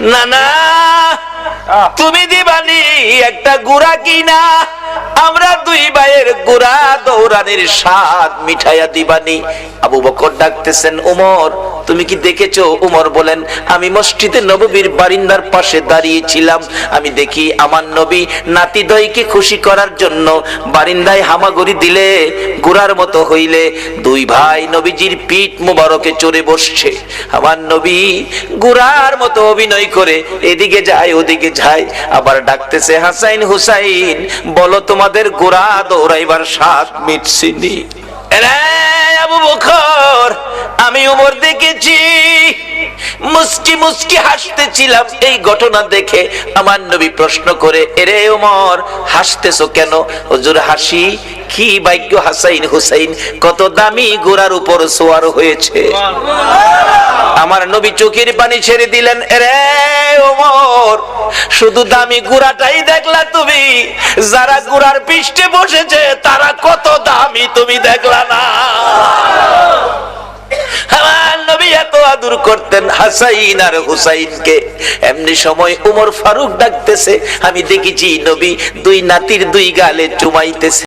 না না, তুমি দিবানি একটা গুড়া কিনা, আমরা দুই ভাইয়ের গুড়া দৌড়ানির স্বাদ মিঠাইয়া দিবানি। আবু বকর ডাকতেছেন, উমর তুমি কি দেখেছো? উমর বলেন, আমি মসজিদে নববীর বারিন্দার পাশে দাঁড়িয়েছিলাম, আমি দেখি আমার নবী নাতিদয়কে খুশি করার জন্য বারিন্দায় হামাগুড়ি দিলে গুড়ার মতো হইলে দুই ভাই নবীজির পিঠ মুবারকে চড়ে বসছে। আমার নবী গুড়ার মতো অভিনয় করে এদিকে যায় ওদিকে যায়, আবার ডাকতেছে, হাসাইন হুসাইন বলো তোমাদের গুড়া দৌড়াইবার স্বাদ মিটছিনি? আবু বকর, আমি ওমর দেখেছি, মুস্কি মুস্কি হাসতেছিলাম এই ঘটনা দেখে। আমার নবী প্রশ্ন করে, এরে ওমর হাসতেছো কেন? হুজুর হাসি কি ভাগ্য, হাসাইন হুসাইন কত দামি ঘোড়ার উপর সওয়ার হয়েছে। আমার নবী চোখের পানি ছেড়ে দিলেন, এরে ওমর শুধু দামি ঘোড়াটাই দেখলা তুমি, যারা ঘোড়ার পৃষ্ঠে বসেছে তারা কত দামি তুমি দেখলা না? আমার নবী এত আদর করতেন হাসাইন আর হুসাইনকে। এমনি সময় উমর ফারুক ডাকতেছে, আমি দেখেছি নবী দুই নাতির দুই গালে চুমাইতেছে।